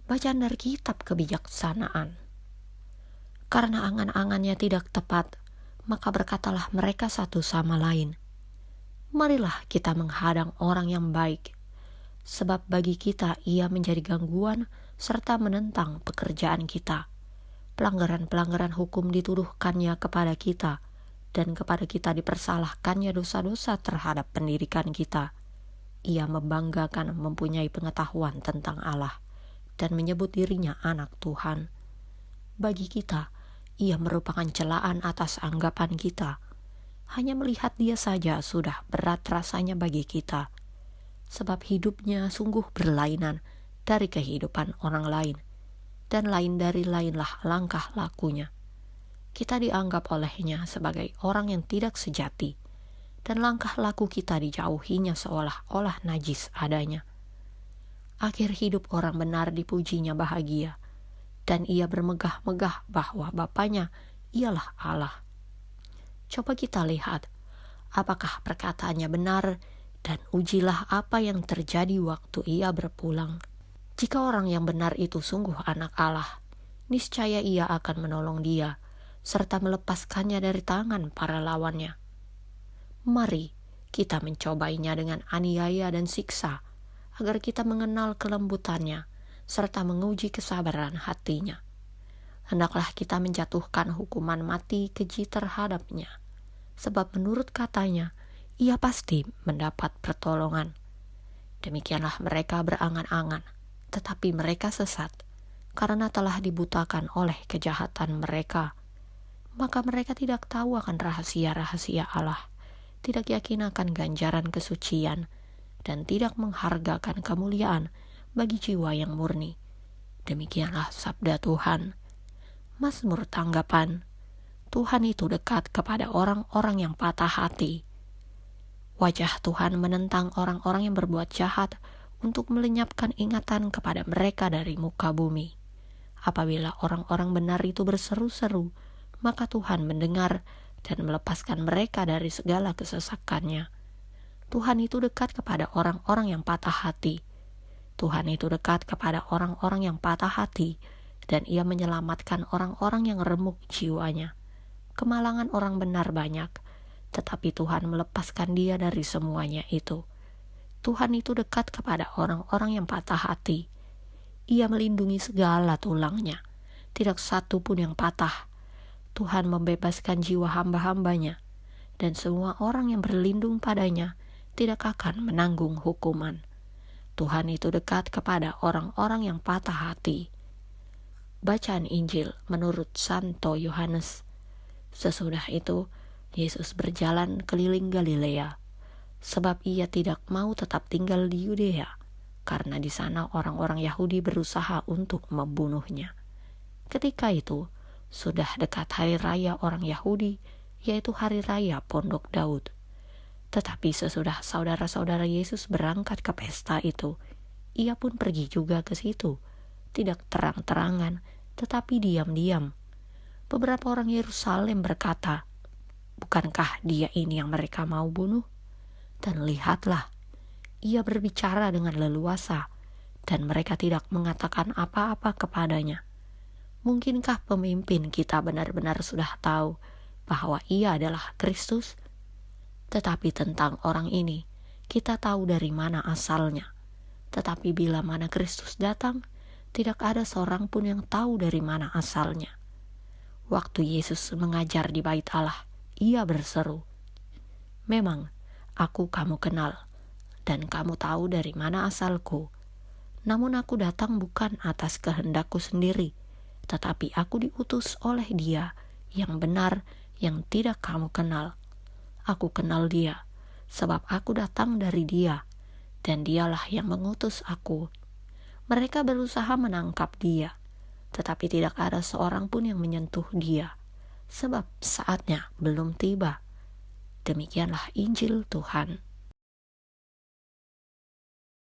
Bacaan dari kitab kebijaksanaan. Karena angan-angannya tidak tepat, maka berkatalah mereka satu sama lain, marilah kita menghadang orang yang baik, sebab bagi kita ia menjadi gangguan serta menentang pekerjaan kita. Pelanggaran-pelanggaran hukum dituduhkannya kepada kita, dan kepada kita dipersalahkannya dosa-dosa terhadap pendidikan kita. Ia membanggakan mempunyai pengetahuan tentang Allah dan menyebut dirinya anak Tuhan. Bagi kita, ia merupakan celaan atas anggapan kita. Hanya melihat dia saja sudah berat rasanya bagi kita, sebab hidupnya sungguh berlainan dari kehidupan orang lain, dan lain dari lainlah langkah lakunya. Kita dianggap olehnya sebagai orang yang tidak sejati, dan langkah laku kita dijauhinya seolah-olah najis adanya. Akhir hidup orang benar dipujinya bahagia, dan ia bermegah-megah bahwa Bapaknya ialah Allah. Coba kita lihat, apakah perkataannya benar, dan ujilah apa yang terjadi waktu ia berpulang. Jika orang yang benar itu sungguh anak Allah, niscaya ia akan menolong dia, serta melepaskannya dari tangan para lawannya. Mari kita mencobainya dengan aniaya dan siksa, agar kita mengenal kelembutannya, serta menguji kesabaran hatinya. Hendaklah kita menjatuhkan hukuman mati keji terhadapnya, sebab menurut katanya, ia pasti mendapat pertolongan. Demikianlah mereka berangan-angan, tetapi mereka sesat, karena telah dibutakan oleh kejahatan mereka. Maka mereka tidak tahu akan rahasia-rahasia Allah, tidak yakin akan ganjaran kesucian, dan tidak menghargakan kemuliaan bagi jiwa yang murni. Demikianlah sabda Tuhan. Mazmur tanggapan. Tuhan itu dekat kepada orang-orang yang patah hati. Wajah Tuhan menentang orang-orang yang berbuat jahat untuk melenyapkan ingatan kepada mereka dari muka bumi. Apabila orang-orang benar itu berseru-seru, maka Tuhan mendengar dan melepaskan mereka dari segala kesesakannya. Tuhan itu dekat kepada orang-orang yang patah hati. Tuhan itu dekat kepada orang-orang yang patah hati, dan ia menyelamatkan orang-orang yang remuk jiwanya. Kemalangan orang benar banyak, tetapi Tuhan melepaskan dia dari semuanya itu. Tuhan itu dekat kepada orang-orang yang patah hati. Ia melindungi segala tulangnya, tidak satu pun yang patah. Tuhan membebaskan jiwa hamba-hambanya, dan semua orang yang berlindung padanya tidak akan menanggung hukuman. Tuhan itu dekat kepada orang-orang yang patah hati. Bacaan Injil menurut Santo Yohanes. Sesudah itu, Yesus berjalan keliling Galilea, sebab ia tidak mau tetap tinggal di Yudea, karena di sana orang-orang Yahudi berusaha untuk membunuhnya. Ketika itu, sudah dekat hari raya orang Yahudi, yaitu hari raya Pondok Daud. Tetapi sesudah saudara-saudara Yesus berangkat ke pesta itu, ia pun pergi juga ke situ, tidak terang-terangan, tetapi diam-diam. Beberapa orang Yerusalem berkata, bukankah dia ini yang mereka mau bunuh? Dan lihatlah, ia berbicara dengan leluasa, dan mereka tidak mengatakan apa-apa kepadanya. Mungkinkah pemimpin kita benar-benar sudah tahu bahwa ia adalah Kristus? Tetapi tentang orang ini, kita tahu dari mana asalnya. Tetapi bila mana Kristus datang, tidak ada seorang pun yang tahu dari mana asalnya. Waktu Yesus mengajar di bait Allah, ia berseru, memang aku kamu kenal, dan kamu tahu dari mana asalku. Namun aku datang bukan atas kehendakku sendiri, tetapi aku diutus oleh Dia yang benar, yang tidak kamu kenal. Aku kenal Dia, sebab aku datang dari Dia, dan Dialah yang mengutus aku. Mereka berusaha menangkap Dia, tetapi tidak ada seorang pun yang menyentuh Dia, sebab saatnya belum tiba. Demikianlah Injil Tuhan.